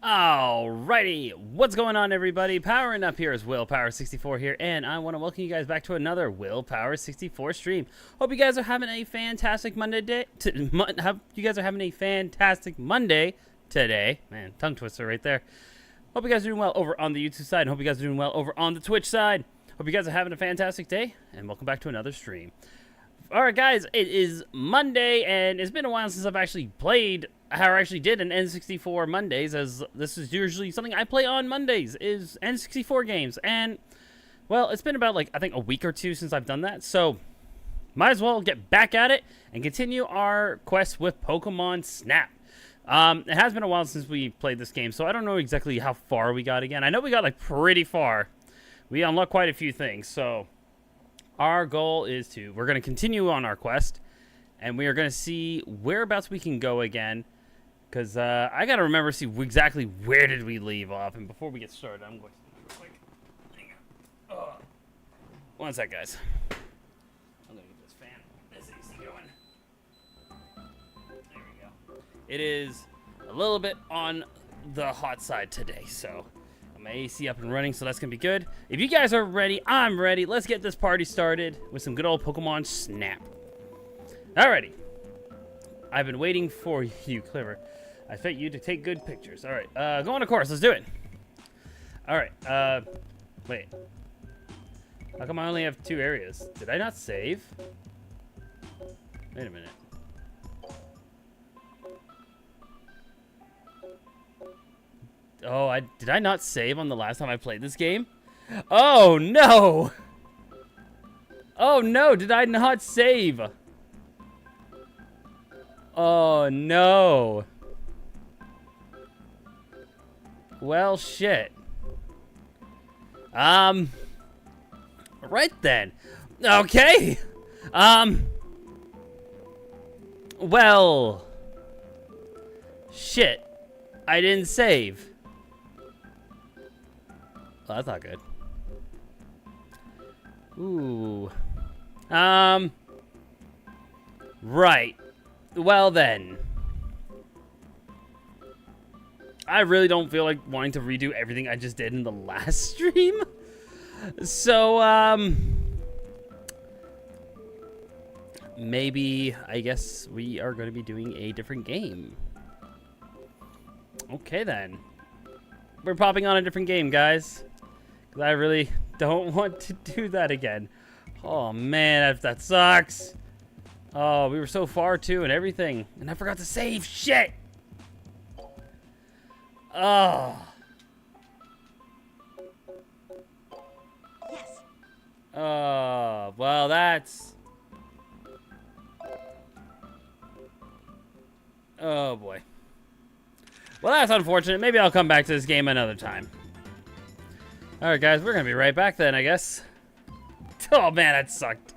Alrighty, what's going on, everybody? Powering up here is Willpower64 here, and I want to welcome you guys back to another Willpower64 stream. Hope you guys are having a fantastic Monday day. Hope you guys are having a fantastic Monday today. Man, tongue twister right there. Hope you guys are doing well over on the YouTube side, and hope you guys are doing well over on the Twitch side. Hope you guys are having a fantastic day, and welcome back to another stream. Alright, guys, it is Monday, and it's been a while since I've actually played, or actually did an N64 Mondays, as this is usually something I play on Mondays, is N64 games. And, well, it's been about, I think a week or two since I've done that, so might as well get back at it and continue our quest with Pokemon Snap. It has been a while since we played this game, so I don't know exactly how far we got again. I know we got, pretty far. We unlocked quite a few things, so our goal is we're going to continue on our quest, and we are going to see whereabouts we can go again, because I got to remember, see exactly where did we leave off. And before we get started, I'm going to do real quick. Hang on. One sec, guys. I'm going to get this fan, this AC going. There we go. It is a little bit on the hot side today, so my AC up and running, so that's gonna be good. If you guys are ready, I'm ready. Let's get this party started with some good old Pokemon Snap. Alrighty. I've been waiting for you, Clever. I expect you to take good pictures. Alright, go on a course. Let's do it. Alright, wait. How come I only have 2 areas? Did I not save? Wait a minute. Oh, did I not save on the last time I played this game? Oh, no! Oh, no, did I not save? Oh, no. Well, shit. Right then. Okay. Well, shit. I didn't save. Oh, that's not good. Ooh. Right. Well then. I really don't feel like wanting to redo everything I just did in the last stream. So, maybe, I guess we are going to be doing a different game. Okay then. We're popping on a different game, guys. Because I really don't want to do that again. Oh, man, that sucks. Oh, we were so far, too, and everything. And I forgot to save. Shit! Oh. Yes. Oh, well, that's... Oh, boy. Well, that's unfortunate. Maybe I'll come back to this game another time. Alright, guys, we're gonna be right back then, I guess. Oh, man, that sucked.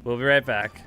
We'll be right back.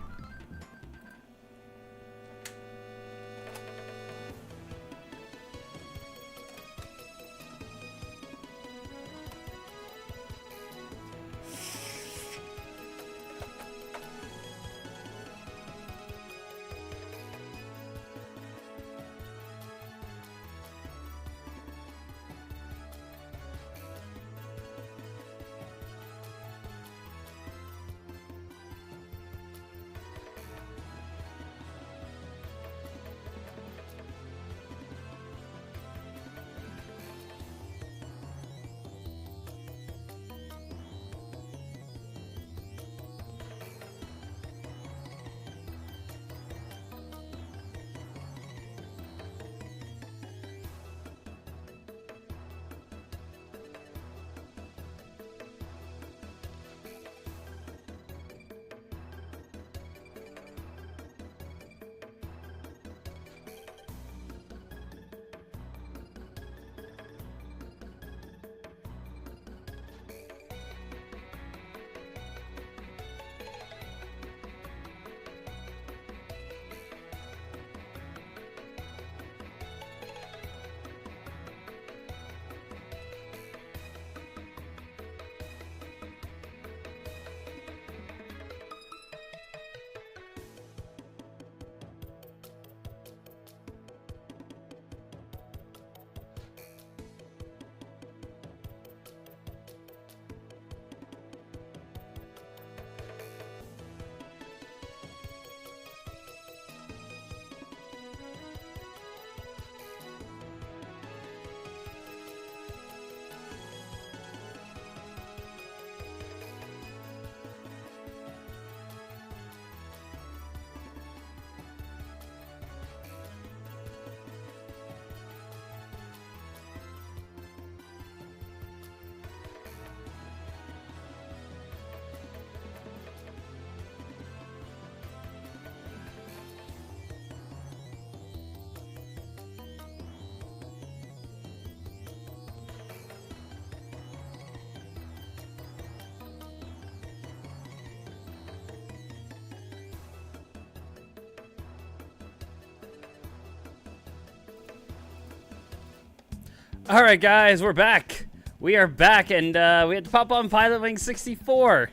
All right, guys, we're back. We are back, and we had to pop on Pilotwings64.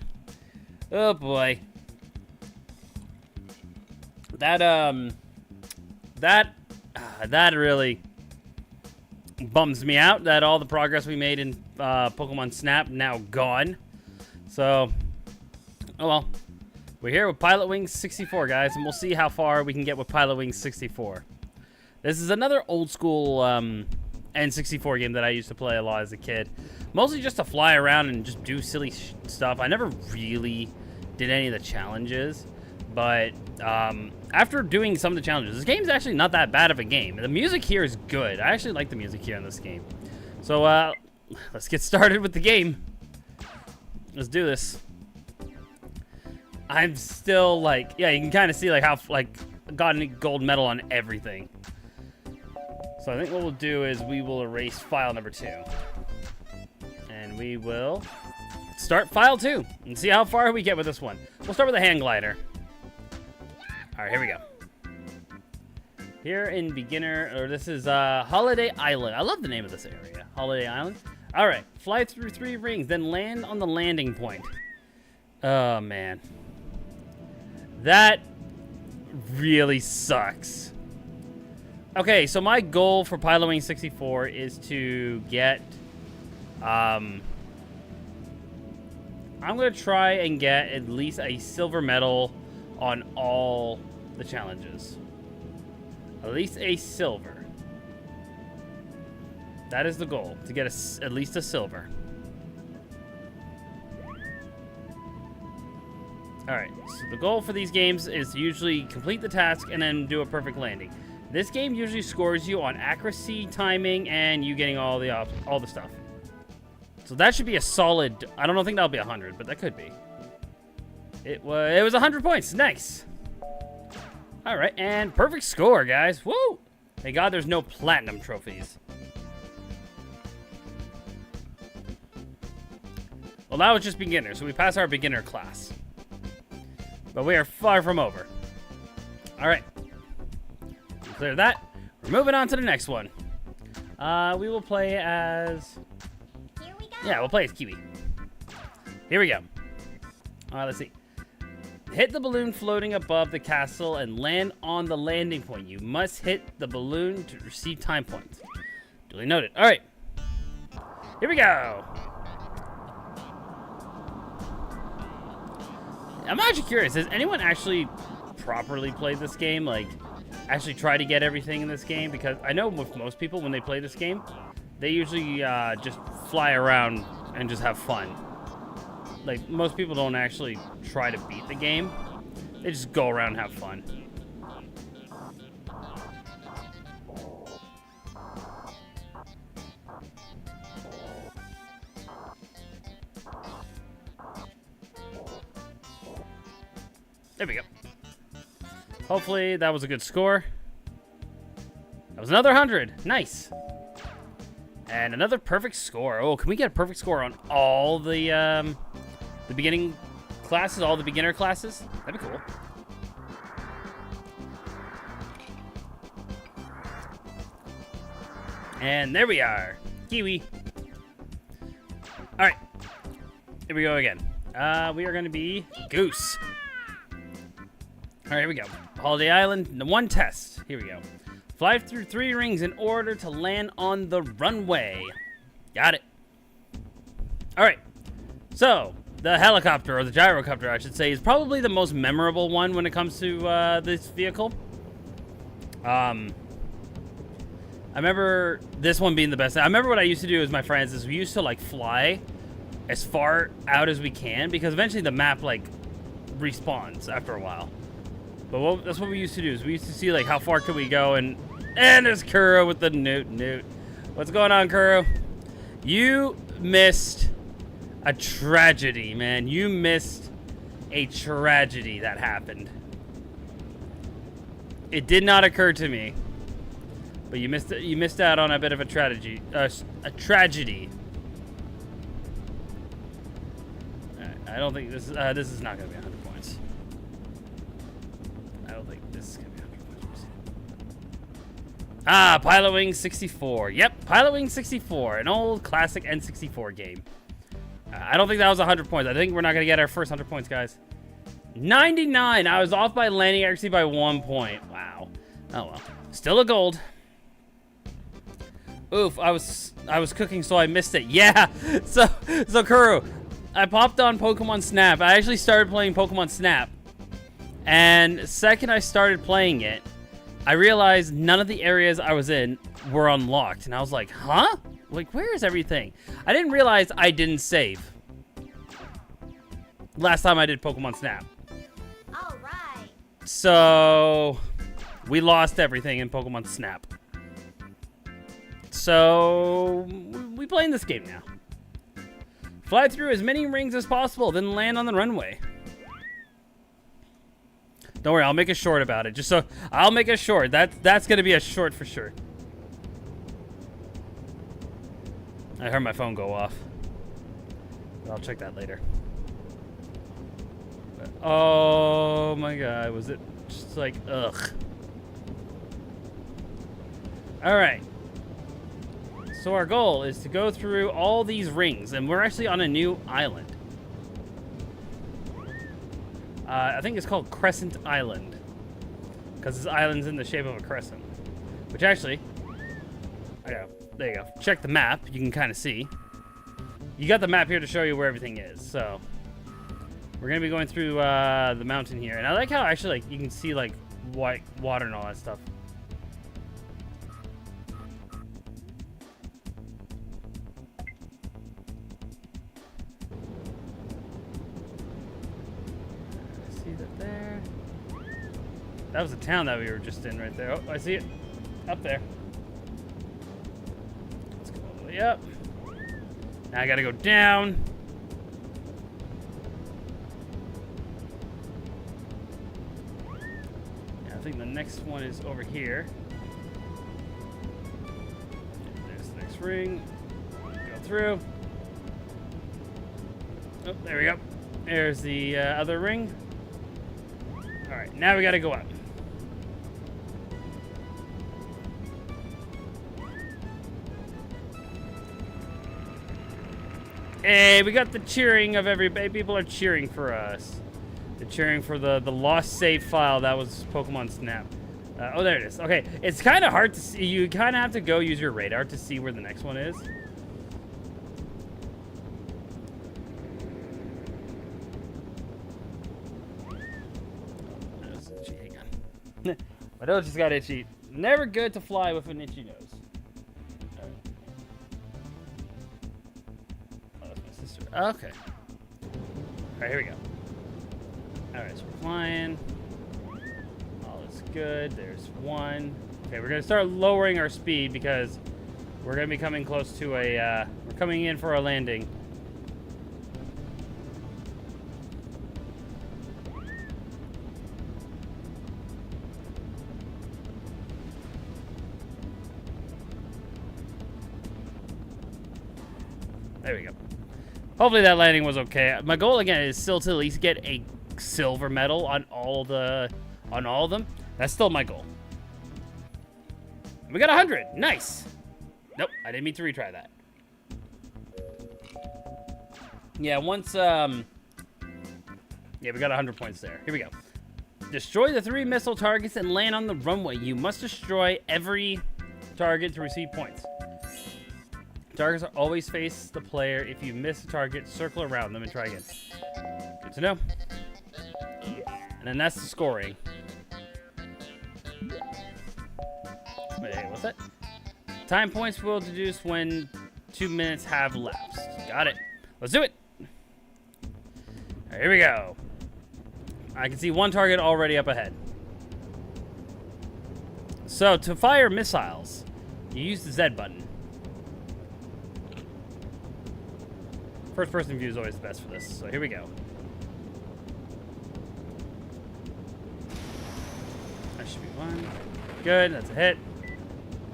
Oh boy, that really bums me out. That all the progress we made in Pokemon Snap now gone. So, oh well. We're here with Pilotwings64, guys, and we'll see how far we can get with Pilotwings64. This is another old school N64 game that I used to play a lot as a kid. Mostly just to fly around and just do silly stuff. I never really did any of the challenges, but after doing some of the challenges, this game's actually not that bad of a game. The music here is good. I actually like the music here in this game. So let's get started with the game. Let's do this. I'm still like, yeah, you can kind of see like how got a gold medal on everything. So I think what we'll do is we will erase file number 2. And we will start file 2 and see how far we get with this one. We'll start with a hand glider. All right, here we go. Here in beginner, or this is Holiday Island. I love the name of this area, Holiday Island. All right, fly through 3 rings, then land on the landing point. Oh man, that really sucks. Okay, so my goal for Pilotwings64 is to get, I'm gonna try and get at least a silver medal on all the challenges. At least a silver. That is the goal, to get at least a silver. Alright, so the goal for these games is to usually complete the task and then do a perfect landing. This game usually scores you on accuracy, timing, and you getting all the stuff. So that should be a solid, I don't think that'll be 100, but that could be. It was 100 points, nice. Alright, and perfect score, guys, woo! Thank God there's no platinum trophies. Well, that was just beginner, so we passed our beginner class. But we are far from over. Alright. Clear that. We're moving on to the next one. We will play as... Here we go. Yeah, we'll play as Kiwi. Here we go. Let's see. Hit the balloon floating above the castle and land on the landing point. You must hit the balloon to receive time points. Duly noted. Alright. Here we go. I'm actually curious, has anyone actually properly played this game? Like, actually try to get everything in this game? Because I know with most people, when they play this game, they usually just fly around and just have fun. Like, most people don't actually try to beat the game. They just go around and have fun. There we go. Hopefully that was a good score. That was another 100. Nice. And another perfect score. Oh, can we get a perfect score on all the beginning classes, all the beginner classes? That'd be cool. And there we are. Kiwi. All right. Here we go again. We are going to be Goose. All right, here we go. Holiday Island, the one test. Here we go. Fly through 3 rings in order to land on the runway. Got it. All right. So, the helicopter, or the gyrocopter, I should say, is probably the most memorable one when it comes to this vehicle. I remember this one being the best. I remember what I used to do with my friends is we used to, like, fly as far out as we can, because eventually the map, like, respawns after a while. But that's what we used to do, is we used to see, like, how far could we go, and there's Kuuru with the newt. What's going on, Kuuru? You missed a tragedy, man. You missed a tragedy that happened. It did not occur to me, but you missed out on a bit of a tragedy. A tragedy. I don't think this is not going to be 100 points. I don't think this is going to be 100 points. Ah, Pilotwings64. Yep, Pilotwings64, an old classic N64 game. I don't think that was 100 points. I think we're not going to get our first 100 points, guys. 99. I was off by landing actually by 1 point. Wow. Oh, well. Still a gold. Oof, I was cooking, so I missed it. Yeah. So Kuuru, I popped on Pokemon Snap. I actually started playing Pokemon Snap. And second I started playing it, I realized none of the areas I was in were unlocked. And I was like, huh? Like, where is everything? I didn't realize I didn't save. Last time I did Pokemon Snap. All right. So, we lost everything in Pokemon Snap. So, we playing this game now. Fly through as many rings as possible, then land on the runway. Don't worry, I'll make a short about it. Just so, I'll make a short. That's gonna be a short for sure. I heard my phone go off. I'll check that later. But, oh my god, was it just like, ugh. Alright. So our goal is to go through all these rings, and we're actually on a new island. I think it's called Crescent Island, because this island's in the shape of a crescent. Which actually, there you go. Check the map. You can kind of see. You got the map here to show you where everything is. So we're gonna be going through the mountain here, and I like how actually like you can see like white water and all that stuff. That was the town that we were just in right there. Oh, I see it. Up there. Let's go all the way up. Now I gotta go down. Yeah, I think the next one is over here. There's the next ring. Go through. Oh, there we go. There's the other ring. Alright, now we gotta go up. Hey, we got the cheering of everybody. People are cheering for us. They're cheering for the lost save file. That was Pokemon Snap. Oh, there it is. Okay, it's kind of hard to see. You kind of have to go use your radar to see where the next one is. Hang on. My nose just got itchy. Never good to fly with an itchy nose. Okay. Alright, here we go. Alright, so we're flying. All is good. There's one. Okay, we're going to start lowering our speed because we're going to be coming close to a, we're coming in for a landing. There we go. Hopefully that landing was okay. My goal again is still to at least get a silver medal on all of them. That's still my goal. We got 100. Nice. Nope, I didn't mean to retry that. Yeah, once yeah, we got 100 points there. Here we go. Destroy the 3 missile targets and land on the runway. You must destroy every target to receive points. Targets are always face the player. If you miss a target, circle around them and try again. Good to know. And then that's the scoring. Wait, what's that? Time points will deduce when 2 minutes have lapsed. Got it. Let's do it. All right, here we go. I can see one target already up ahead. So to fire missiles, you use the Z button. First person view is always the best for this. So here we go. That should be one. Good, that's a hit.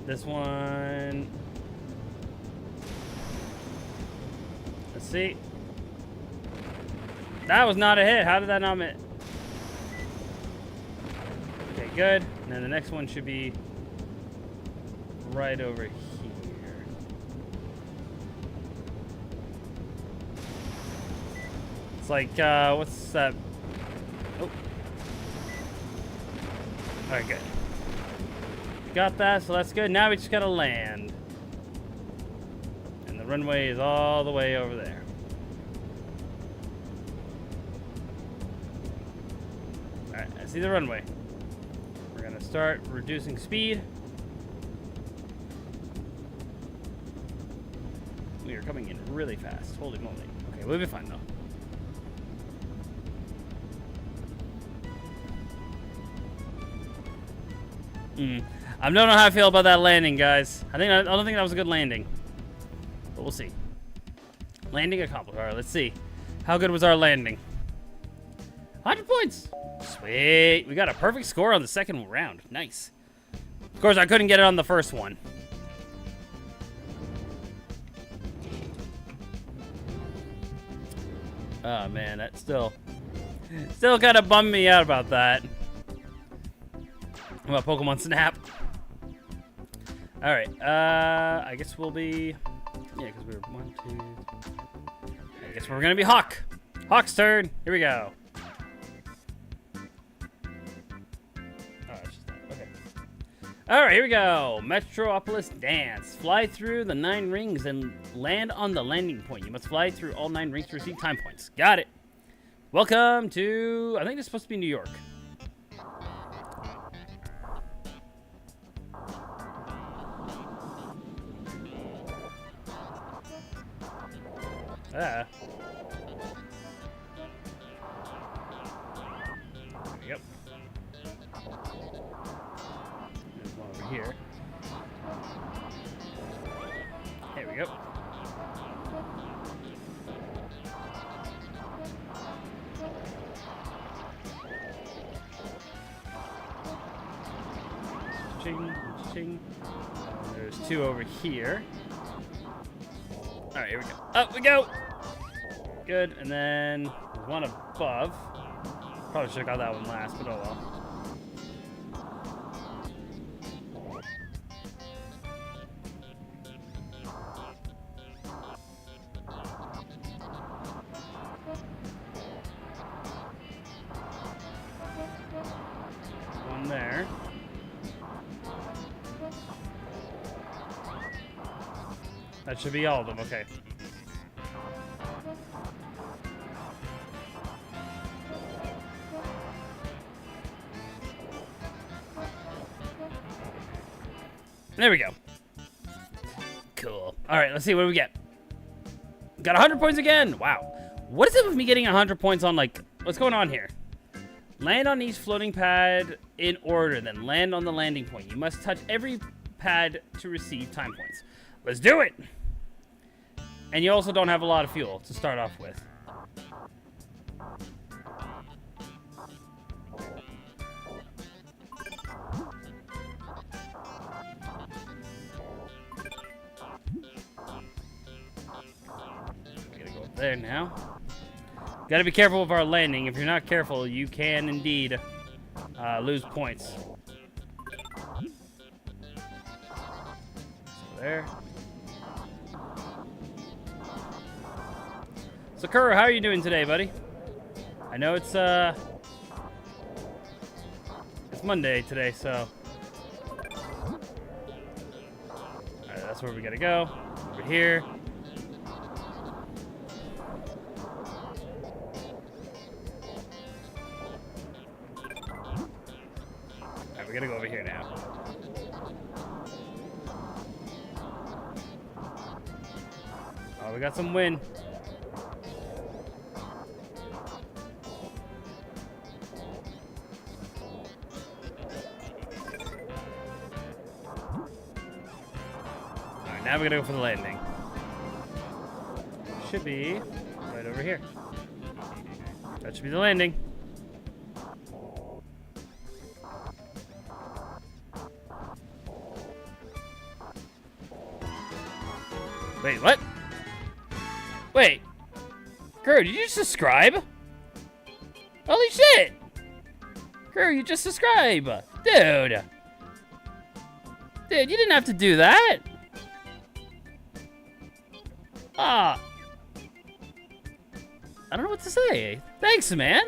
This one. Let's see. That was not a hit. How did that not hit? Okay, good. And then the next one should be right over here. It's like, what's that? Oh. Alright, good. Got that, so that's good. Now we just gotta land. And the runway is all the way over there. Alright, I see the runway. We're gonna start reducing speed. We are coming in really fast. Holy moly. Okay, we'll be fine though. I don't know how I feel about that landing, guys. I don't think that was a good landing. But we'll see. Landing accomplished. Alright, let's see. How good was our landing? 100 points! Sweet. We got a perfect score on the second round. Nice. Of course, I couldn't get it on the first one. Oh, man. That still kind of bummed me out about that. About Pokemon Snap. Alright. I guess we'll be... Yeah, because we were 1, 2... I guess we're going to be Hawk. Hawk's turn. Here we go. Alright, here we go. Metropolis Dance. Fly through the 9 rings and land on the landing point. You must fly through all 9 rings to receive time points. Got it. Welcome to... I think it's supposed to be New York. There we go. There's one over here. There we go. Ching, ching. There's 2 over here. Alright, here we go. Up we go! Good, and then there's 1 above. Probably should have got that one last, but oh well. One there. That should be all of them, okay. There we go. Cool. Alright, let's see what do we get. Got 100 points again! Wow. What is it with me getting 100 points on, like, what's going on here? Land on each floating pad in order, then land on the landing point. You must touch every pad to receive time points. Let's do it! And you also don't have a lot of fuel to start off with. Gotta go up there now. Gotta be careful with our landing. If you're not careful, you can indeed lose points. So there. So Kuuru, how are you doing today, buddy? I know it's Monday today, so alright, that's where we gotta go. Over here. Alright, we gotta go over here now. Oh, we got some wind. Now we're gonna go for the landing. Should be right over here. That should be the landing. Wait, what? Wait. Kuuru, did you just subscribe? Holy shit! Kuuru, you just subscribed! Dude! Dude, you didn't have to do that. Ah. I don't know what to say. Thanks, man.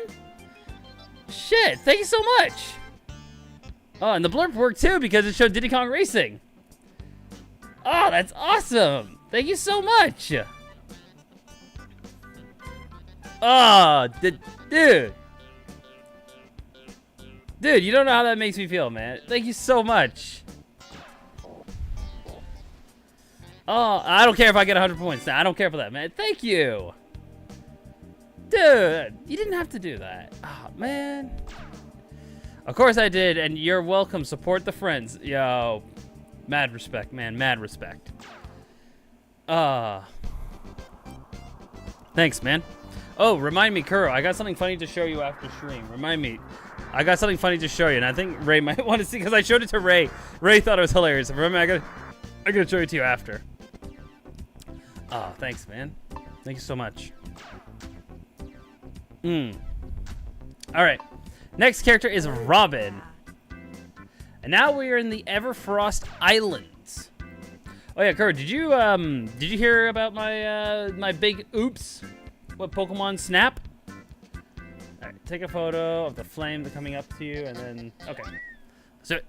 Shit, thank you so much. Oh, and the blurb worked too because it showed Diddy Kong Racing. Oh, that's awesome. Thank you so much. Oh, dude. Dude, you don't know how that makes me feel, man. Thank you so much. Oh, I don't care if I get 100 points now. I don't care for that, man. Thank you. Dude, you didn't have to do that. Oh, man. Of course I did, and you're welcome. Support the friends. Yo, mad respect, man. Mad respect. Thanks, man. Oh, remind me, Kuuru, I got something funny to show you after stream. Remind me. I got something funny to show you, and I think Ray might want to see, because I showed it to Ray. Ray thought it was hilarious. Remember, I gotta show it to you after. Oh, thanks, man. Thank you so much. All right. Next character is Robin. And now we are in the Everfrost Islands. Oh yeah, Kuuru, did you hear about my my big oops with Pokemon Snap? All right, take a photo of the flame that's coming up to you, and then okay, let's do it.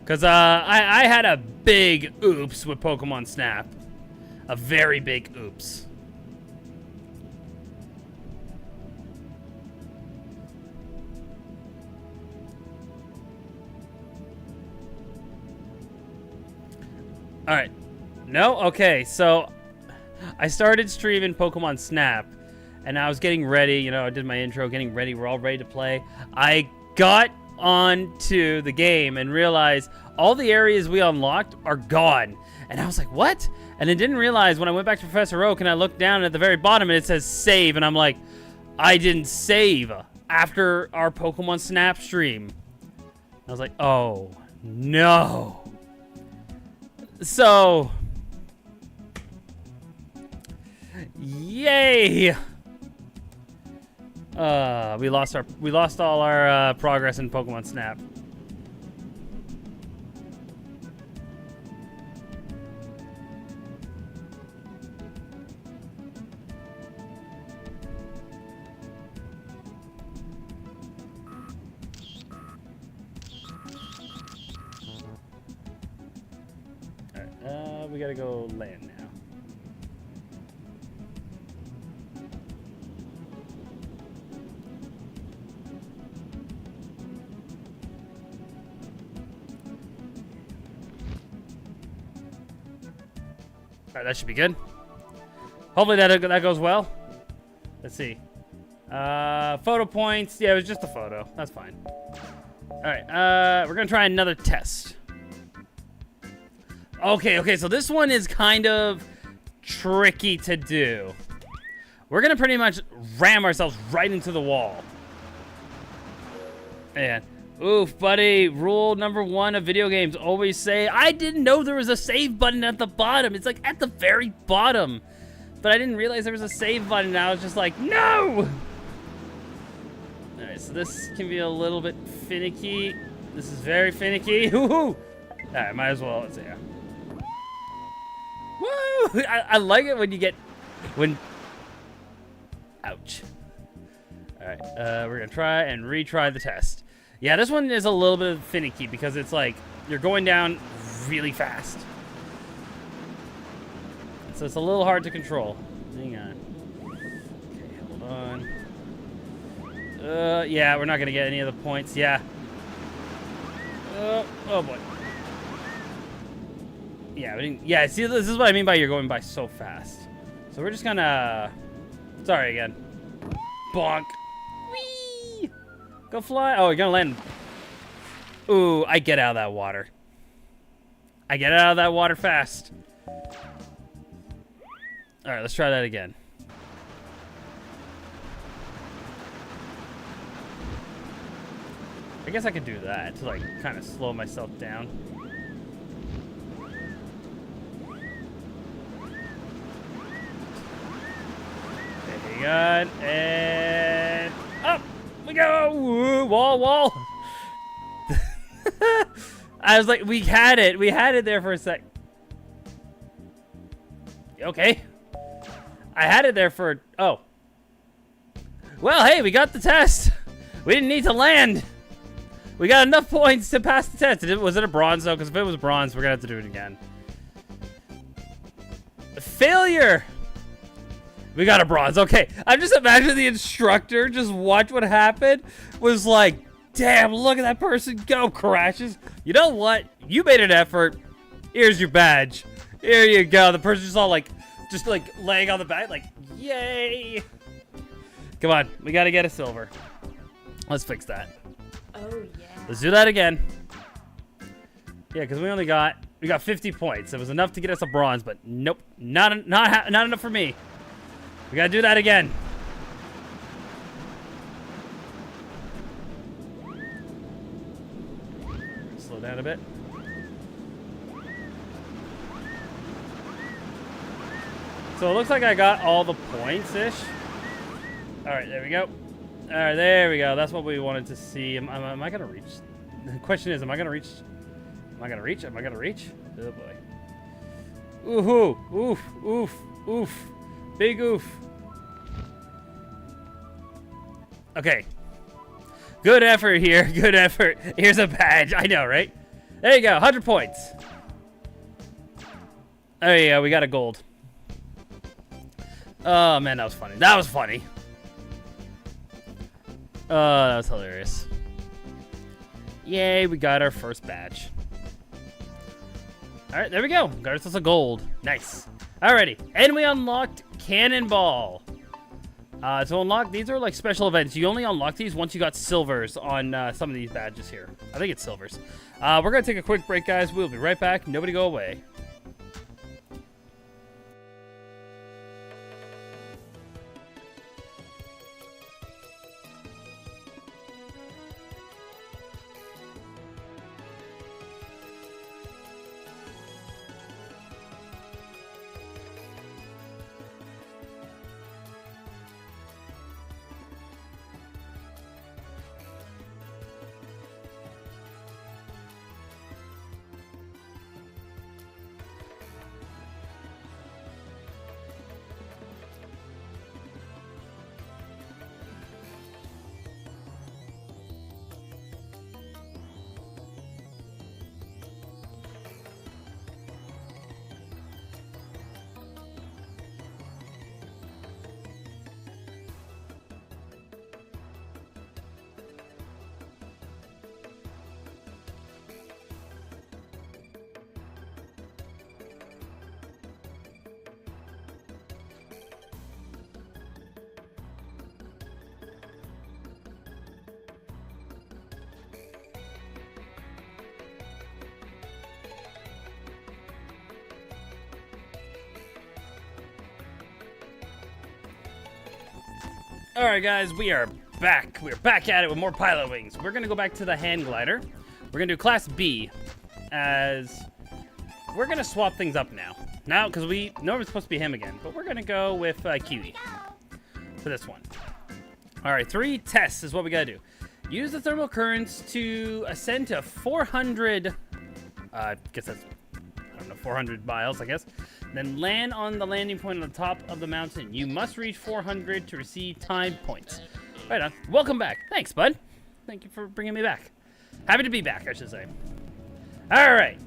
Cause I had a big oops with Pokemon Snap, a very big oops. All right. No? Okay, so I started streaming Pokemon Snap, and I was getting ready. You know, I did my intro, getting ready. We're all ready to play. I got onto the game and realized all the areas we unlocked are gone. And I was like, what? And I didn't realize when I went back to Professor Oak and I looked down at the very bottom and it says save. And I'm like, I didn't save after our Pokemon Snap stream. I was like, oh, no. So, yay! We lost all our progress in Pokemon Snap. We gotta go land now. All right, that should be good. Hopefully that goes well. Let's see. Photo points. Yeah, it was just a photo. That's fine. All right, we're gonna try another test. Okay, so this one is kind of tricky to do. We're gonna pretty much ram ourselves right into the wall. And oof, buddy, rule number 1 of video games, always say, I didn't know there was a save button at the bottom. It's like at the very bottom. But I didn't realize there was a save button, and I was just like, no! Alright, so this can be a little bit finicky. This is very finicky. Woohoo! Alright, might as well, let's see. Woo! I like it when you get, ouch. All right, we're gonna try and retry the test. Yeah, this one is a little bit finicky because it's like you're going down really fast. So it's a little hard to control. Hang on. Okay, hold on. Yeah, we're not gonna get any of the points. Yeah. Oh boy. Yeah, we didn't. Yeah, see, this is what I mean by you're going by so fast. So we're just gonna. Sorry again. Bonk. Whee! Go fly. Oh, you're gonna land. Ooh, I get out of that water. I get out of that water fast. All right, let's try that again. I guess I could do that to like kind of slow myself down. Good, and up we go. Woo, wall. I was like, we had it there for a sec. Okay. I had it there for, oh. Well, hey, we got the test. We didn't need to land. We got enough points to pass the test. Was it a bronze, though? Because if it was bronze, we're going to have to do it again. Failure. We got a bronze. Okay. I'm just imagining the instructor just watch what happened. Was like, damn, look at that person go. Crashes. You know what? You made an effort. Here's your badge. Here you go. The person's just all like, laying on the back. Like, yay. Come on. We got to get a silver. Let's fix that. Oh, yeah. Let's do that again. Yeah, because we got 50 points. It was enough to get us a bronze, but nope. Not enough for me. We got to do that again. Slow down a bit. So it looks like I got all the points-ish. All right, there we go. All right, there we go. That's what we wanted to see. Am I going to reach? The question is, am I going to reach? Am I going to reach? Am I going to reach? Oh, boy. Ooh-hoo. Oof. Oof. Oof. Big oof. Okay. Good effort here. Good effort. Here's a badge. I know, right? There you go. 100 points. There you go. We got a gold. Oh, man, that was funny. That was funny. Oh, that was hilarious. Yay, we got our first badge. All right, there we go. Got ourselves a gold. Nice. Alrighty, and we unlocked Cannonball. To unlock, these are like special events. You only unlock these once you got silvers on some of these badges here. I think it's silvers. We're going to take a quick break, guys. We'll be right back. Nobody go away. All right, guys, we are back. We're back at it with more pilot wings. We're going to go back to the hand glider. We're going to do Class B, as we're going to swap things up now. Now, because we know it's supposed to be him again, but we're going to go with Kiwi for this one. All right, 3 tests is what we got to do. Use the thermal currents to ascend to 400, I guess that's, I don't know, 400 miles, I guess. Then land on the landing point on the top of the mountain. You must reach 400 to receive time points. Right on. Welcome back. Thanks, bud. Thank you for bringing me back. Happy to be back, I should say. All right.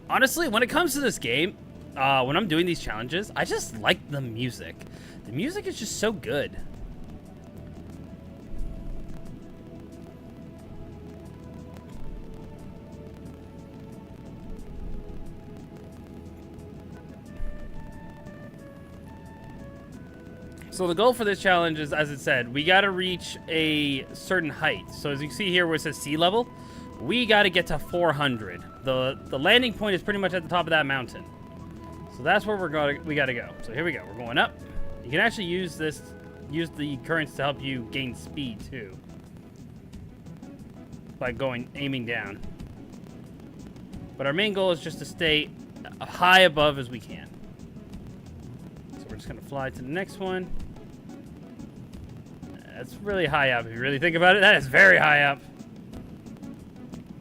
Honestly, when it comes to this game, when I'm doing these challenges, I just like the music. The music is just so good. So the goal for this challenge is, as it said, we got to reach a certain height. So as you can see here where it says sea level, we got to get to 400. The landing point is pretty much at the top of that mountain. So that's where we got to go. So here we go. We're going up. You can actually use the currents to help you gain speed too, by aiming down. But our main goal is just to stay high above as we can. So we're just going to fly to the next one. That's really high up if you really think about it. That is very high up.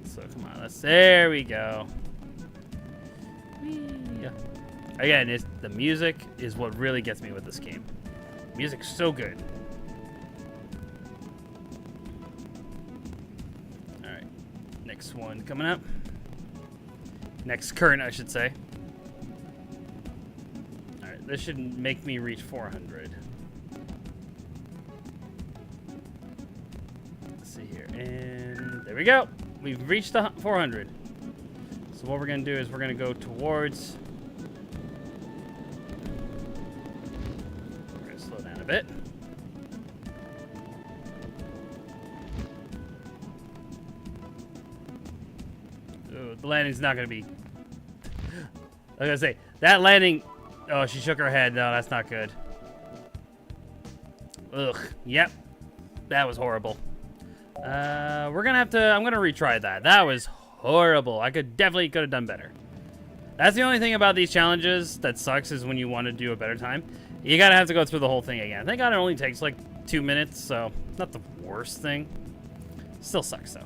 So come on, let's There we go. Whee. Again, the music is what really gets me with this game. Music's so good. Alright. Next one coming up. Next current, I should say. Alright, this should make me reach 400. Let's see here. And there we go. We've reached the 400. So what we're going to do is we're going to go towards... We're going to slow down a bit. Ooh, the landing's not going to be... I was going to say, that landing... Oh, she shook her head. No, that's not good. Ugh. Yep. That was horrible. We're going to have to... I'm going to retry that. That was horrible. I definitely could have done better. That's the only thing about these challenges that sucks is when you want to do a better time. You gotta have to go through the whole thing again. Thank God it only takes like 2 minutes, so not the worst thing. Still sucks though.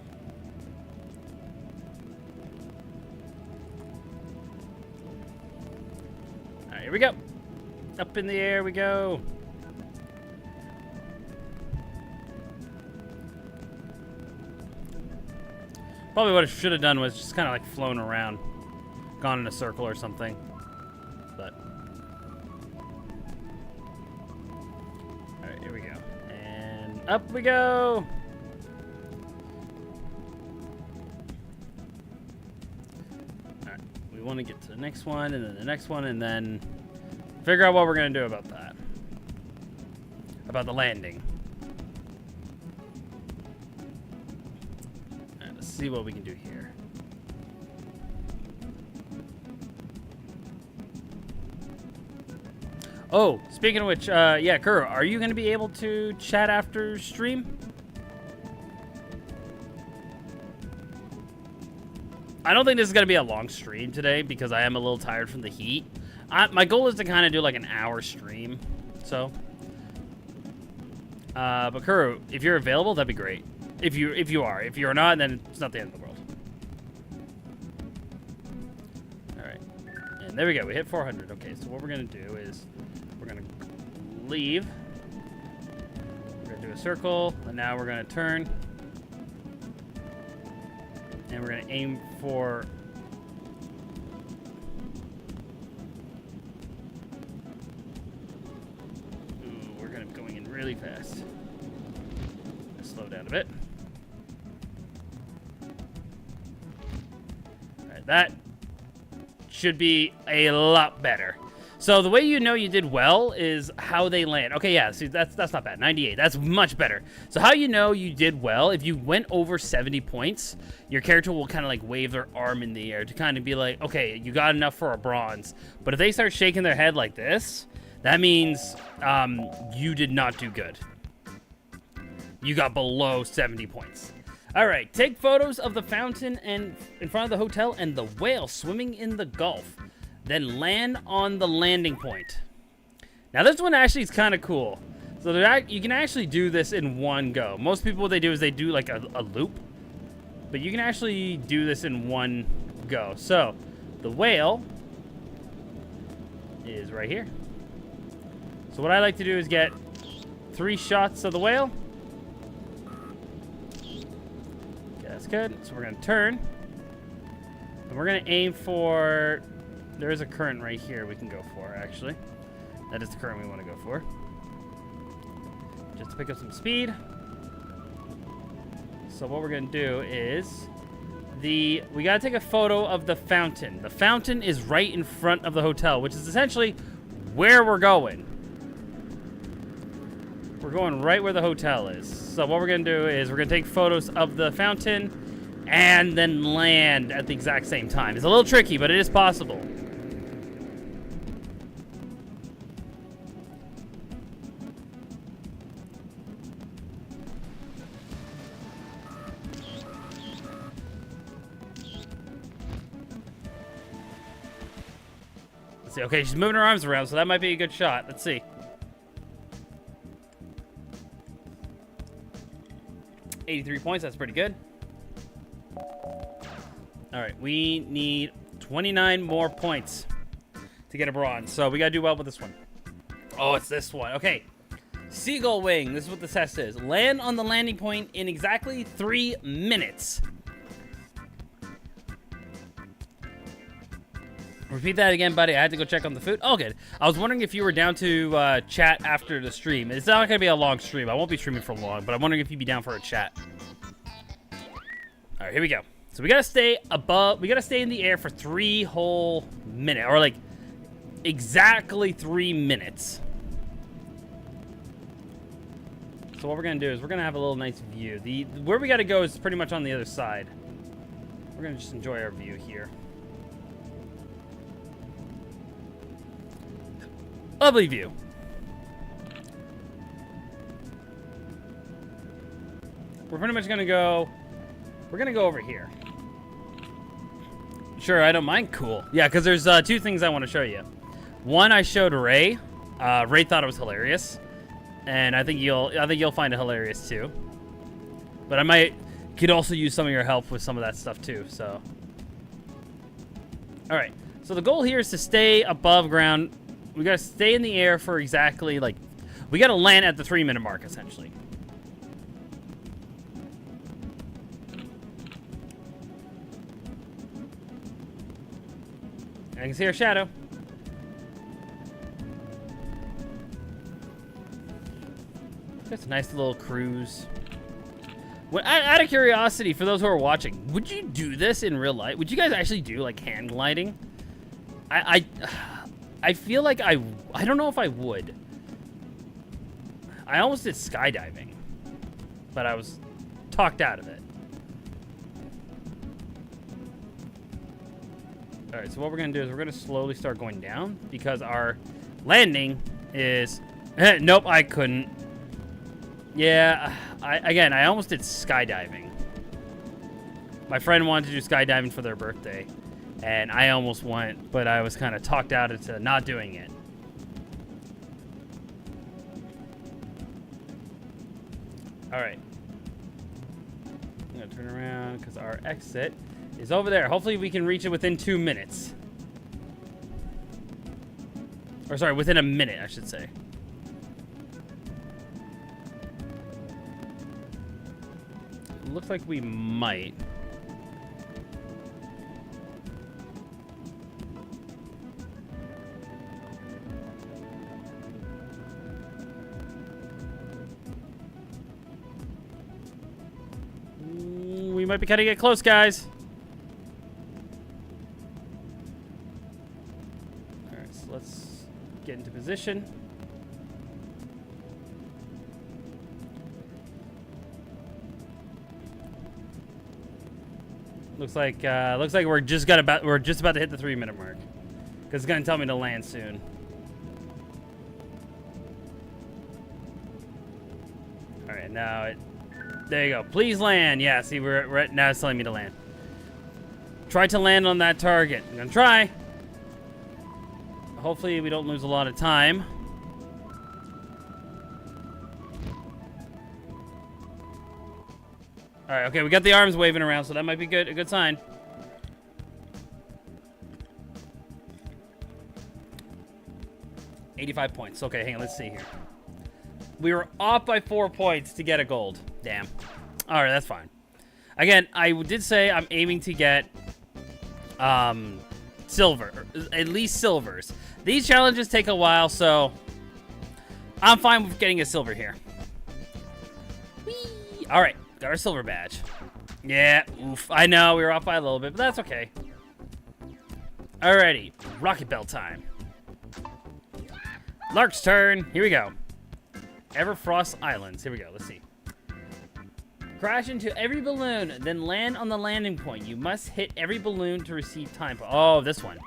Alright, here we go. Up in the air we go. Probably what I should have done was just kind of like flown around. Gone in a circle or something. But. Alright, here we go. And up we go! Alright, we want to get to the next one, and then the next one, and then figure out what we're going to do about that. About the landing. Alright, let's see what we can do here. Oh, speaking of which, yeah, Kuuru, are you going to be able to chat after stream? I don't think this is going to be a long stream today because I am a little tired from the heat. My goal is to kind of do like an hour stream, so. But Kuuru, if you're available, that'd be great. If you are. If you're not, then it's not the end of the world. All right. And there we go. We hit 400. Okay, so what we're going to do is we're going to leave. We're going to do a circle, and now we're going to turn. And we're going to aim for... Ooh, we're going to be going in really fast. Slow down a bit. Alright, that should be a lot better. So the way you know you did well is how they land. Okay, yeah, see, that's not bad. 98, that's much better. So how you know you did well, if you went over 70 points, your character will kind of like wave their arm in the air to kind of be like, okay, you got enough for a bronze. But if they start shaking their head like this, that means you did not do good. You got below 70 points. All right, take photos of the fountain and in front of the hotel and the whale swimming in the Gulf. Then land on the landing point. Now this one actually is kind of cool. So you can actually do this in one go. Most people, what they do is they do like a loop. But you can actually do this in one go. So the whale is right here. So what I like to do is get 3 shots of the whale. Okay, that's good. So we're going to turn. And we're going to aim for... There is a current right here we can go for, actually. That is the current we want to go for. Just to pick up some speed. So what we're going to do is... We got to take a photo of the fountain. The fountain is right in front of the hotel, which is essentially where we're going. We're going right where the hotel is. So what we're going to do is we're going to take photos of the fountain and then land at the exact same time. It's a little tricky, but it is possible. Let's see. Okay, she's moving her arms around, so that might be a good shot. Let's see. 83 points, that's pretty good. All right, we need 29 more points to get a bronze. So we got to do well with this one. Oh, it's this one. Okay. Seagull wing. This is what the test is. Land on the landing point in exactly 3 minutes. Repeat that again, buddy. I had to go check on the food. Oh, good. I was wondering if you were down to chat after the stream. It's not going to be a long stream. I won't be streaming for long, but I'm wondering if you'd be down for a chat. All right, here we go. So we got to stay above. We got to stay in the air for 3 whole minutes, or like exactly 3 minutes. So what we're going to do is we're going to have a little nice view. Where we got to go is pretty much on the other side. We're going to just enjoy our view here. Lovely view. We're pretty much gonna go. We're gonna go over here. Sure, I don't mind. Cool. Yeah, because there's 2 things I want to show you. One, I showed Ray. Ray thought it was hilarious, and I think you'll find it hilarious too. But could also use some of your help with some of that stuff too. So, all right. So the goal here is to stay above ground. We gotta stay in the air for exactly, like, we gotta land at the 3-minute mark, essentially. I can see our shadow. Just a nice little cruise. Out of curiosity, for those who are watching, would you do this in real life? Would you guys actually do, like, hand gliding? I feel like I don't know if I would. I almost did skydiving, but I was talked out of it. All right, so what we're gonna do is we're gonna slowly start going down because our landing is, nope, I couldn't. Yeah, I almost did skydiving. My friend wanted to do skydiving for their birthday. And I almost went, but I was kind of talked out into not doing it. All right. I'm going to turn around because our exit is over there. Hopefully we can reach it within 2 minutes. Or sorry, within a minute, I should say. Looks like we might. We might be cutting it close, guys. All right, so let's get into position. Looks like we're just about to hit the 3-minute mark, because it's gonna tell me to land soon. All right, now there you go. Please land. Yeah, see, we're now it's telling me to land. Try to land on that target. I'm gonna try. Hopefully we don't lose a lot of time. All right, okay, we got the arms waving around, so that might be good, a good sign. $85 points. Okay, hang on, let's see here. We were off by 4 points to get a gold. Damn. All right, that's fine. Again, I did say I'm aiming to get silver, at least silvers. These challenges take a while, so I'm fine with getting a silver here. Whee! All right, got our silver badge. Yeah, oof. I know we were off by a little bit, but that's okay. Alrighty, rocket bell time. Lark's turn. Here we go. Everfrost Islands. Here we go. Let's see. Crash into every balloon, then land on the landing point. You must hit every balloon to receive time. Oh, this one.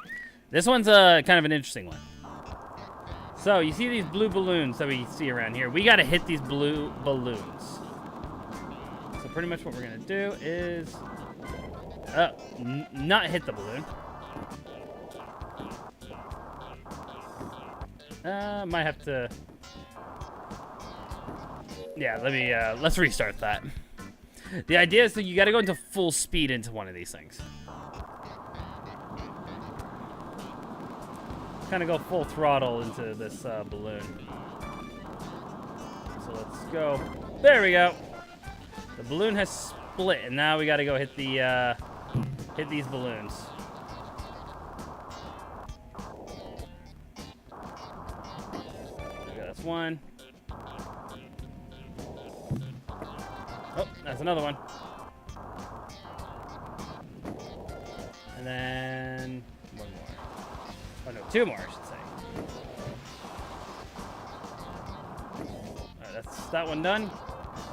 This one's kind of an interesting one. So, you see these blue balloons that we see around here. We got to hit these blue balloons. So, pretty much what we're going to do is... not hit the balloon. Might have to... Yeah, let's restart that. The idea is that you gotta go into full speed into one of these things. kind of go full throttle into this balloon. So let's go. There we go. The balloon has split, and now we got to go hit the hit these balloons. Okay, that's one. Oh, that's another one. And then one more. Oh no, two more, I should say. Alright, that's that one done.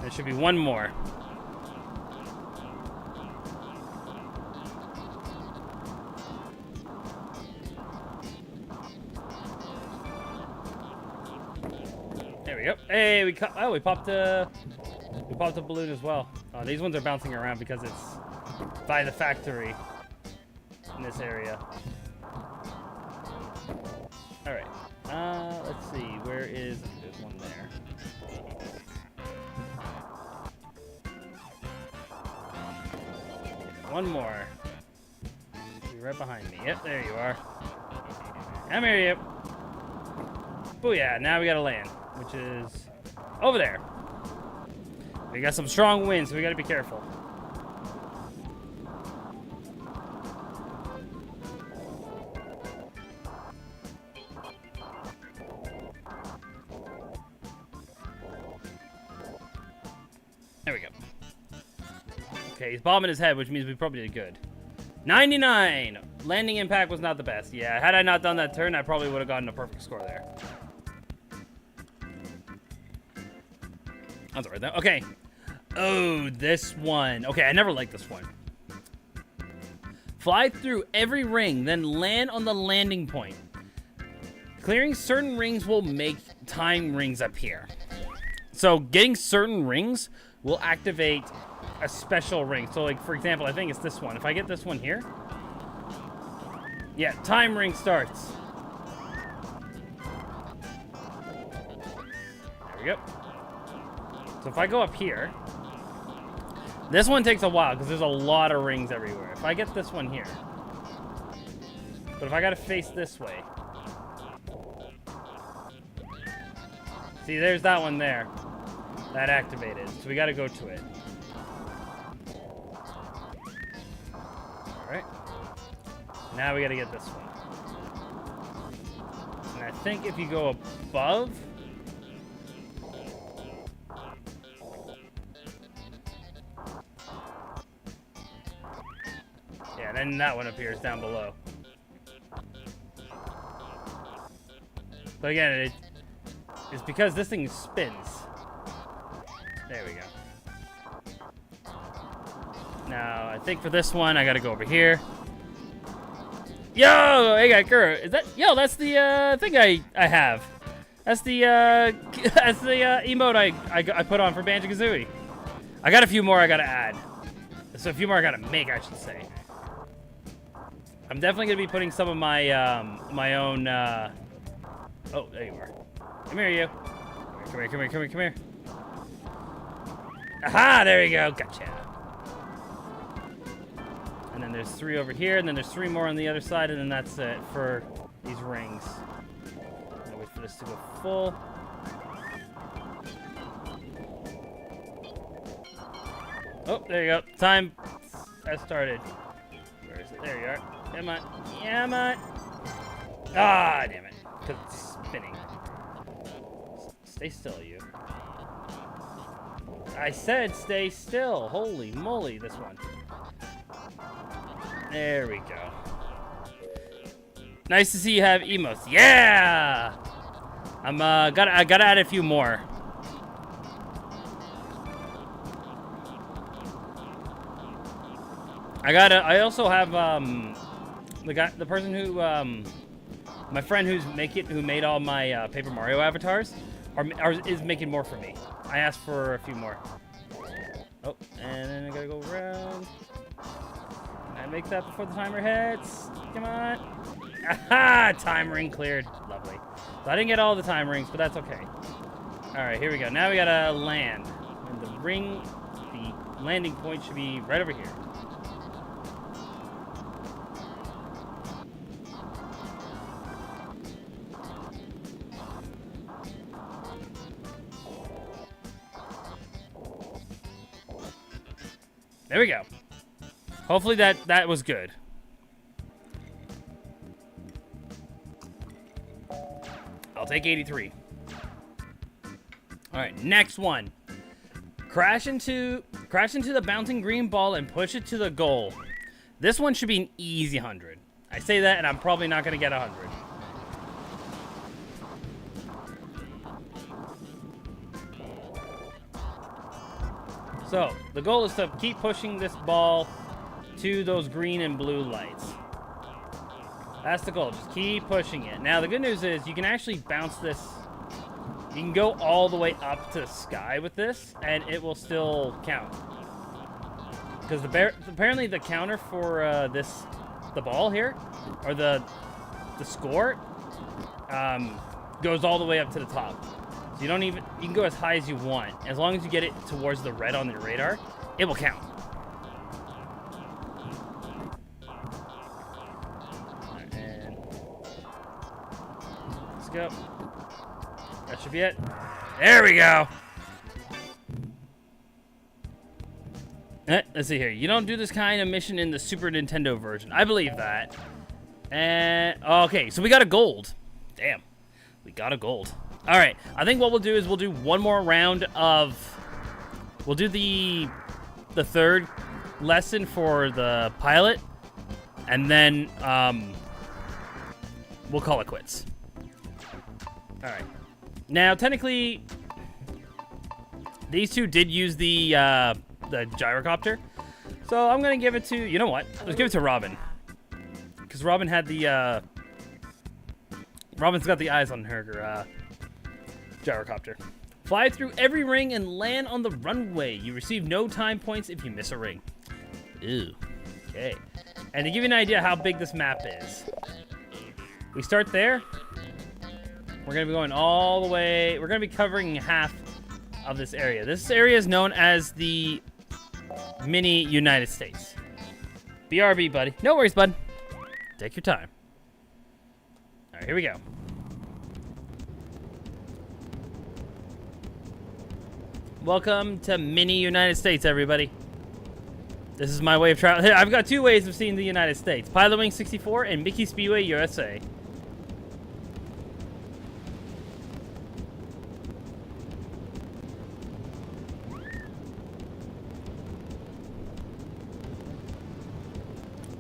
There should be one more. There we go. Hey, we popped a balloon as well. These ones are bouncing around because it's by the factory in this area. All right. Let's see. Where is? There's one there. One more. You're right behind me. Yep, there you are. Come here, you. Booyah! Now we gotta land, which is over there. We got some strong winds, so we gotta be careful. There we go. Okay, he's bobbing his head, which means we probably did good. 99! Landing impact was not the best. Yeah, had I not done that turn, I probably would have gotten a perfect score there. That's alright though. Okay. Oh, this one. Okay, I never liked this one. Fly through every ring, then land on the landing point. Clearing certain rings will make time rings appear. So getting certain rings will activate a special ring. So like, for example, I think it's this one. If I get this one here. Yeah, time ring starts. There we go. So if I go up here, this one takes a while because there's a lot of rings everywhere. If I get this one here, but if I gotta face this way, see, there's that one there. That activated, so we gotta go to it. All right. Now we gotta get this one. And I think if you go above, yeah, then that one appears down below. But again, it's because this thing spins. There we go. Now, I think for this one, I gotta go over here. Yo, hey, Kuuru, is that? Yo, that's the thing I have. That's the emote I put on for Banjo-Kazooie. I got a few more I gotta add. So a few more I gotta make, I should say. I'm definitely gonna be putting some of my my own. Oh, there you are. Come here, you. Come here, come here, come here, come here. Aha! There we go. Gotcha. And then there's 3 over here, and then there's 3 more on the other side, and then that's it for these rings. I'll wait for this to go full. Oh, there you go. Time has started. Where is it? There you are. Come on. Come on. Ah, damn it. Because it's spinning. Stay still, you. I said stay still. Holy moly, this one. There we go. Nice to see you have emotes. Yeah! I gotta add a few more. I also have the person who my friend who made all my Paper Mario avatars is making more for me. I asked for a few more. Oh, and then I gotta go around. Can I make that before the timer hits? Come on. Aha! Time ring cleared. Lovely. So I didn't get all the time rings, but that's okay. Alright, here we go. Now we gotta land. And the landing point should be right over here. There we go. Hopefully that was good. I'll take 83. All right, next one. Crash into the bouncing green ball and push it to the goal. This one should be an easy 100. I say that, and I'm probably not going to get 100. So, the goal is to keep pushing this ball to those green and blue lights. That's the goal. Just keep pushing it. Now, the good news is you can actually bounce this. You can go all the way up to the sky with this, and it will still count. Because apparently the counter for the ball here, or the score, goes all the way up to the top. So you can go as high as you want. As long as you get it towards the red on your radar, it will count. And let's go. That should be it. There we go. Let's see here. You don't do this kind of mission in the Super Nintendo version. I believe that. And okay, so we got a gold. Damn, we got a gold. All right, I think what we'll do is we'll do one more round of. We'll do the third lesson for the pilot, and then we'll call it quits. All right. Now, technically, these two did use the gyrocopter, so I'm gonna give it to, you know what? Let's give it to Robin, because Robin had the Robin's got the eyes on her gyrocopter. Fly through every ring and land on the runway. You receive no time points if you miss a ring. Ew. Okay. And to give you an idea how big this map is, we start there. We're going to be going all the way. We're going to be covering half of this area. This area is known as the mini United States. BRB, buddy. No worries, bud. Take your time. All right, here we go. Welcome to mini United States, everybody. This is my way of traveling. I've got two ways of seeing the United States. Pilotwings64 and Mickey Speedway, USA.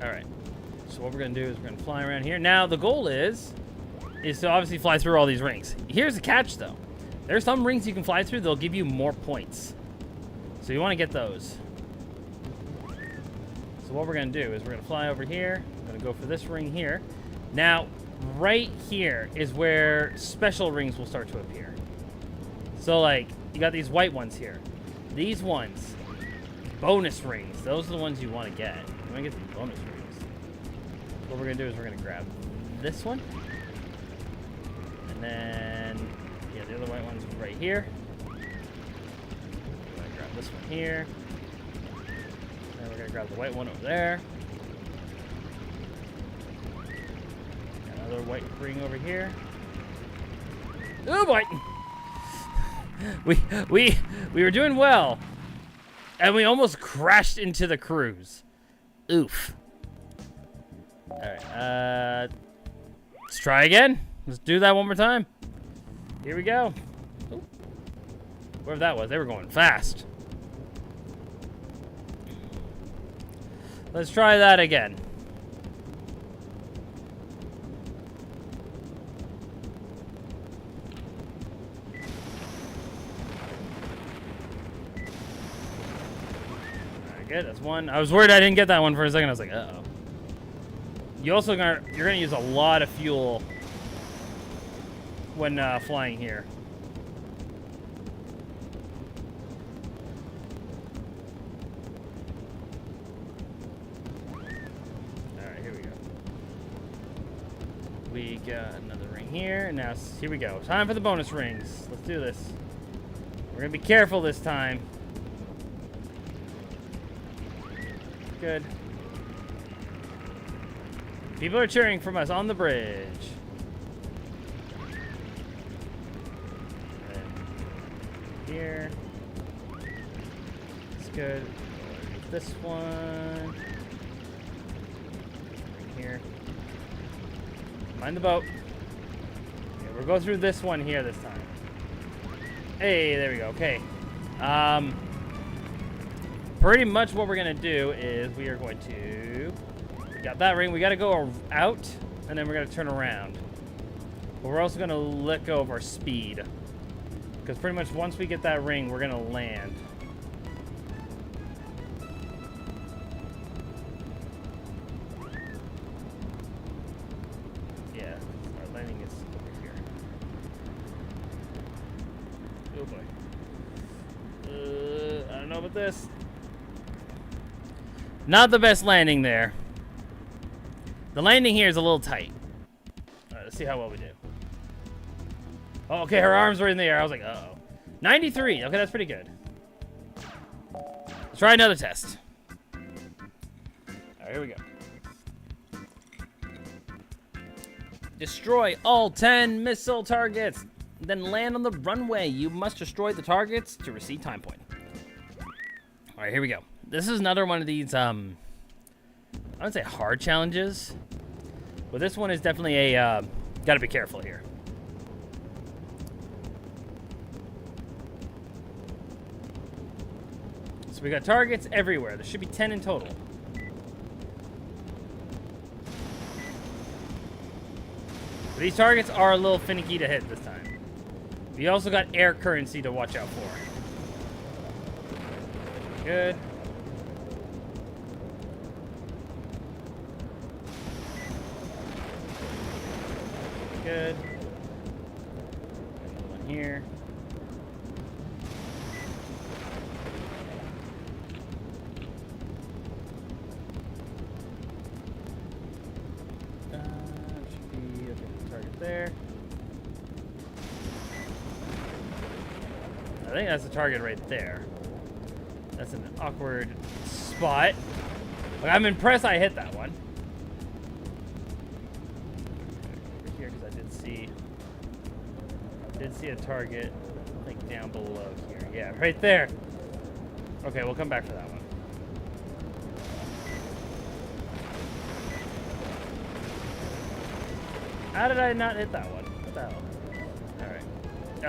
Alright, so what we're going to do is we're going to fly around here. Now, the goal is to obviously fly through all these rings. Here's the catch, though. There's some rings you can fly through, they'll give you more points. So you want to get those. So what we're going to do is we're going to fly over here. I'm going to go for this ring here. Now, right here is where special rings will start to appear. So, like, you got these white ones here. These ones, bonus rings. Those are the ones you want to get. You want to get the bonus rings. What we're going to do is we're going to grab this one. And then, yeah, the other white one's right here. We're going to grab this one here. And we're going to grab the white one over there. Another white ring over here. Oh boy! We were doing well. And we almost crashed into the cruise. Oof. Alright, let's try again. Let's do that one more time. Here we go. Ooh. Wherever that was, they were going fast. Let's try that again. Alright, good. That's one. I was worried I didn't get that one for a second. I was like, uh-oh. You're gonna use a lot of fuel when flying here. Alright, here we go. We got another ring here. Now, here we go. Time for the bonus rings. Let's do this. We're gonna be careful this time. Good. People are cheering from us on the bridge. And here. It's good. this one. Right here. Mind the boat. Okay, we'll go through this one here this time. Hey, there we go. Okay. Pretty much what we're going to do is we are going to... We got that ring. We got to go out, and then we're going to turn around. But we're also going to let go of our speed. Because pretty much once we get that ring, we're going to land. Yeah, our landing is over here. Oh boy. I don't know about this. Not the best landing there. The landing here is a little tight. Alright, let's see how well we do. Oh, okay, her arms were in the air. I was like, uh-oh. 93. Okay, that's pretty good. Let's try another test. Alright, here we go. Destroy all 10 missile targets. Then land on the runway. You must destroy the targets to receive time point. Alright, here we go. This is another one of these, I wouldn't say hard challenges. But this one is definitely a, gotta be careful here. So we got targets everywhere. There should be 10 in total. But these targets are a little finicky to hit this time. We also got air currency to watch out for. Good. Good. Another one here. Should be okay. Target there. I think that's the target right there. That's an awkward spot. But I'm impressed I hit that one. Over here, because I did see a target, like down below here. Yeah, right there. Okay, we'll come back for that one. How did I not hit that one? What the hell? All right.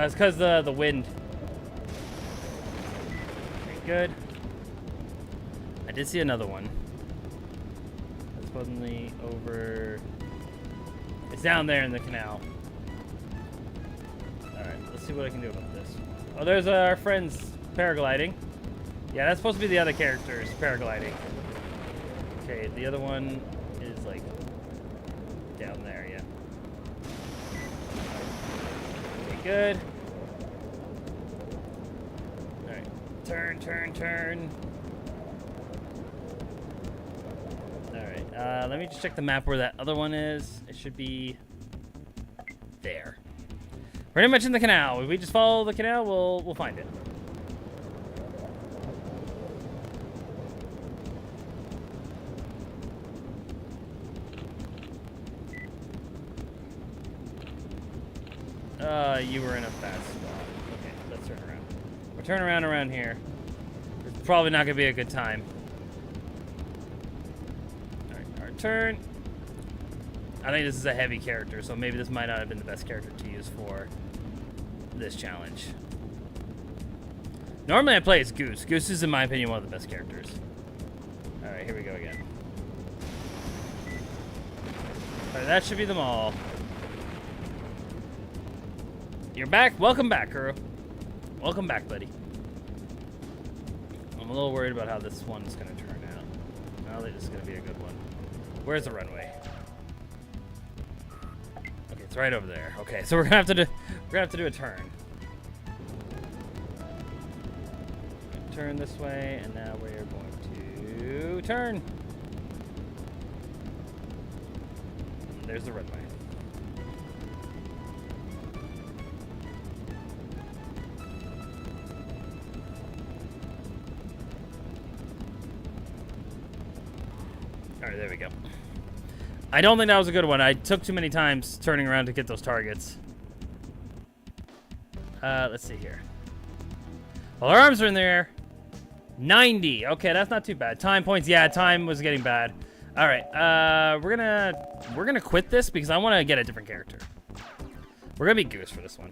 It's because the wind. Good. I did see another one. It's suddenly over. It's down there in the canal. Alright, let's see what I can do about this. Oh, there's our friends paragliding. Yeah, that's supposed to be the other characters paragliding. Okay, the other one is like down there, yeah. Okay, good. Turn, turn, turn. Alright, let me just check the map where that other one is. It should be there. Pretty much in the canal. If we just follow the canal, we'll find it. You were in a bad spot. Okay, let's turn around. We'll turn around here. It's probably not gonna be a good time. Alright, our turn. I think this is a heavy character, so maybe this might not have been the best character to use for this challenge. Normally I play as Goose. Goose is, in my opinion, one of the best characters. Alright, here we go again. Alright, that should be them all. You're back? Welcome back, Kuuru. Welcome back, buddy. I'm a little worried about how this one's gonna turn out. I don't think this is gonna be a good one. Where's the runway? Okay, it's right over there. Okay, so we're gonna have to do a turn. Turn this way, and now we're going to turn. And there's the runway. Alright, there we go. I don't think that was a good one. I took too many times turning around to get those targets. Let's see here. Well, our arms are in the air. 90. Okay, that's not too bad. Time points. Yeah, time was getting bad. All right. We're gonna quit this because I want to get a different character. We're gonna be Goose for this one.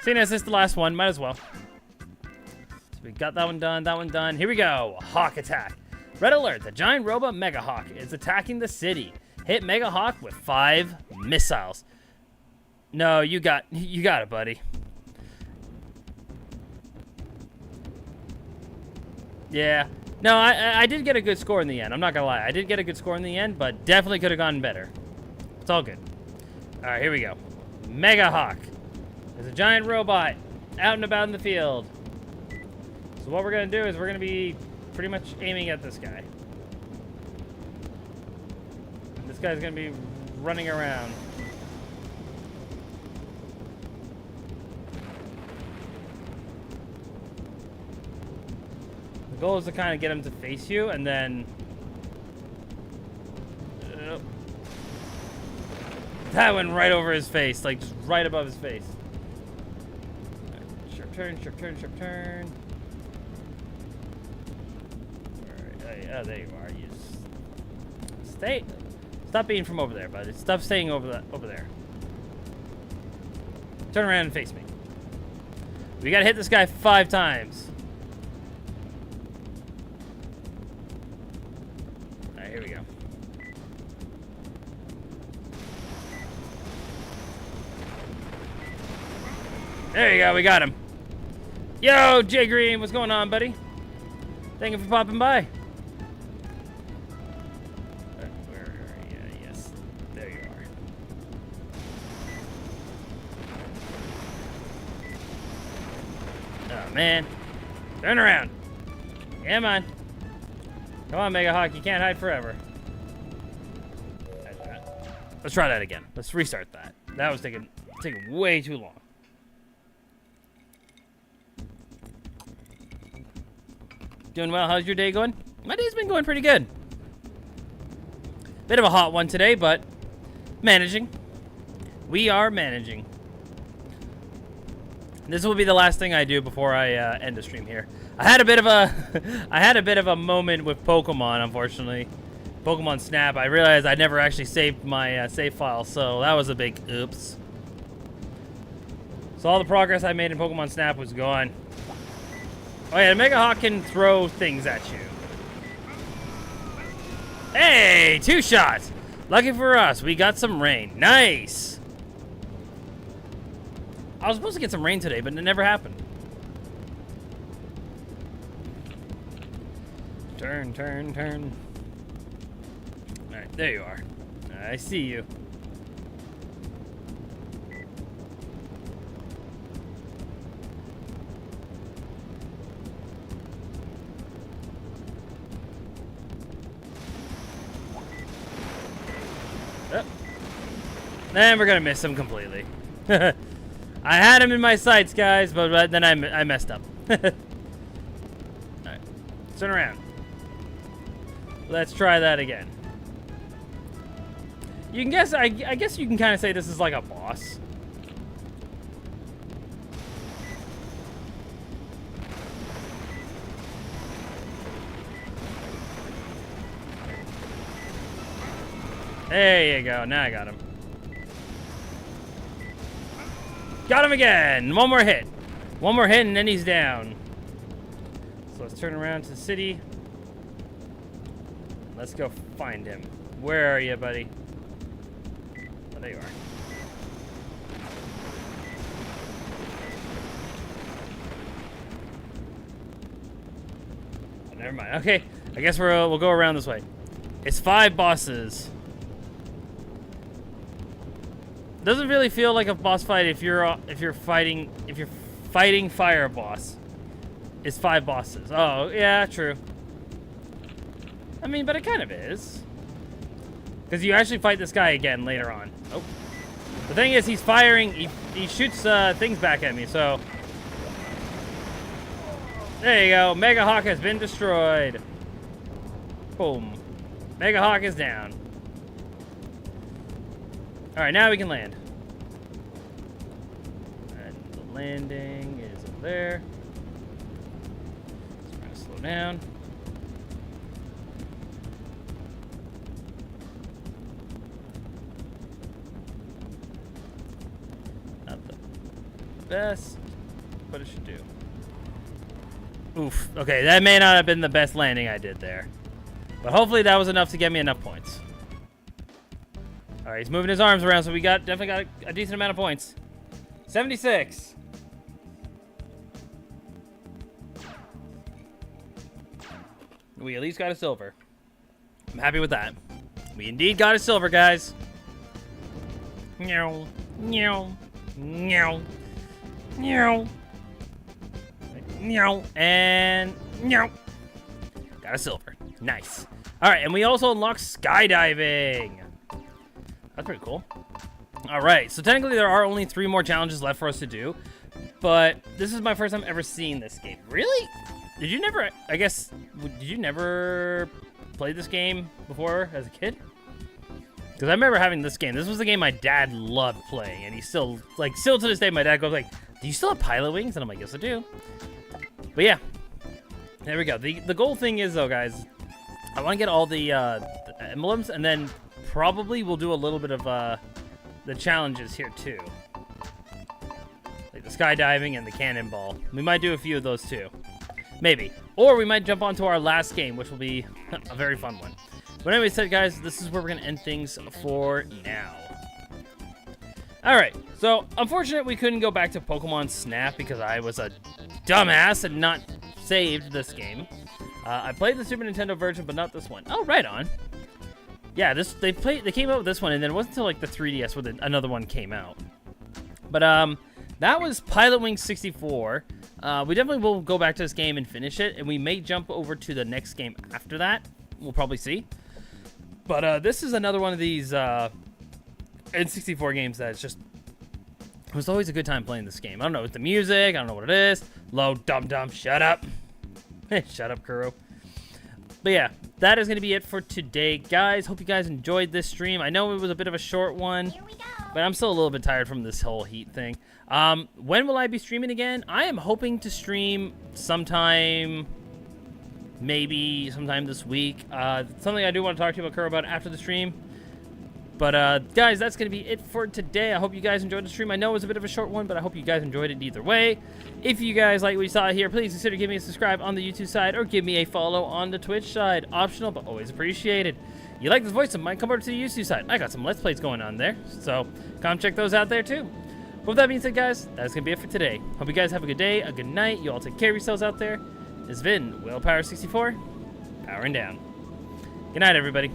Seeing as this is the last one, might as well. So we got that one done. That one done. Here we go. Hawk attack. Red alert. The giant robot Mega Hawk is attacking the city. Hit Mega Hawk with 5 missiles. No, you got it, buddy. Yeah. No, I did get a good score in the end. I'm not gonna lie. I did get a good score in the end, but definitely could have gone better. It's all good. All right, here we go. Mega Hawk. There's a giant robot out and about in the field. So what we're gonna do is we're gonna be pretty much aiming at this guy. This guy's gonna be running around. The goal is to kind of get him to face you, and then... that went right over his face, like just right above his face. Right, sharp turn, sharp turn, sharp turn. Alright, oh, there you are. You stay. Stop being from over there, buddy. Stop staying over there. Turn around and face me. We gotta hit this guy 5 times. Alright, here we go. There you go, we got him. Yo, Jay Green, what's going on, buddy? Thank you for popping by. Where are you? Yes, there you are. Oh, man. Turn around. Come on. Come on, Mega Hawk, you can't hide forever. Let's try that again. Let's restart that. That was taking way too long. Doing well. How's your day going? My day's been going pretty good. Bit of a hot one today, but managing. We are managing. This will be the last thing I do before I end the stream here. I had a bit of a moment with Pokemon, unfortunately. Pokemon Snap. I realized I never actually saved my save file, so that was a big oops. So all the progress I made in Pokemon Snap was gone. Oh yeah, the Mega Hawk can throw things at you. Hey, 2 shots. Lucky for us, we got some rain. Nice. I was supposed to get some rain today, but it never happened. Turn, turn, turn. All right, there you are. I see you. And we're gonna miss him completely. I had him in my sights, guys, but then I messed up. Alright. Turn around. Let's try that again. You can guess, I guess you can kind of say this is like a boss. There you go. Now I got him. Got him again. One more hit. One more hit and then he's down. So let's turn around to the city. Let's go find him. Where are you, buddy? Oh, there you are. Oh, never mind. Okay, I guess we'll go around this way. It's 5 bosses. Doesn't really feel like a boss fight if you're fighting fire boss. It's 5 bosses. Oh yeah, true. I mean, but it kind of is, because you actually fight this guy again later on. Oh, the thing is, he's firing. He shoots things back at me. So there you go. Mega Hawk has been destroyed. Boom. Mega Hawk is down. Alright, now we can land. And the landing is over there. slow down. Not the best, but it should do. Oof. Okay, that may not have been the best landing I did there. But hopefully that was enough to get me enough points. Alright, he's moving his arms around, so we definitely got a decent amount of points. 76. We at least got a silver. I'm happy with that. We indeed got a silver, guys. Meow. Meow. Meow. Meow. Meow. And meow. Got a silver. Nice. Alright, and we also unlocked skydiving. That's pretty cool. Alright, so technically there are only 3 more challenges left for us to do. But this is my first time ever seeing this game. Really? Did you never, I guess, did you never play this game before as a kid? Because I remember having this game. This was the game my dad loved playing. And he still, like, still to this day, my dad goes like, do you still have Pilotwings? And I'm like, yes, I do. But yeah, there we go. The goal thing is, though, guys, I want to get all the emblems. And then probably we'll do a little bit of the challenges here, too. Like the skydiving and the cannonball. We might do a few of those, too. Maybe. Or we might jump onto our last game, which will be a very fun one. But anyway, said guys, this is where we're going to end things for now. Alright, so unfortunately we couldn't go back to Pokemon Snap because I was a dumbass and not saved this game. I played the Super Nintendo version, but not this one. Oh, right on. Yeah, they came out with this one, and then it wasn't until like the 3DS where another one came out. But that was Pilotwings64. We definitely will go back to this game and finish it, and we may jump over to the next game after that. We'll probably see. But this is another one of these N64 games that is just... It was always a good time playing this game. I don't know, it's the music, I don't know what it is. Low dum-dum, shut up. Shut up, Kuuru. But yeah, that is going to be it for today, guys. Hope you guys enjoyed this stream. I know it was a bit of a short one, but I'm still a little bit tired from this whole heat thing. When will I be streaming again? I am hoping to stream sometime, maybe sometime this week. Something I do want to talk to you about, Kuuru, about after the stream. But, guys, that's going to be it for today. I hope you guys enjoyed the stream. I know it was a bit of a short one, but I hope you guys enjoyed it either way. If you guys like what you saw here, please consider giving me a subscribe on the YouTube side or give me a follow on the Twitch side. Optional, but always appreciated. You like this voice of mine, come over to the YouTube side. I got some Let's Plays going on there, so come check those out there, too. But with that being said, guys, that's going to be it for today. Hope you guys have a good day, a good night. You all take care of yourselves out there. This has been Willpower64, powering down. Good night, everybody.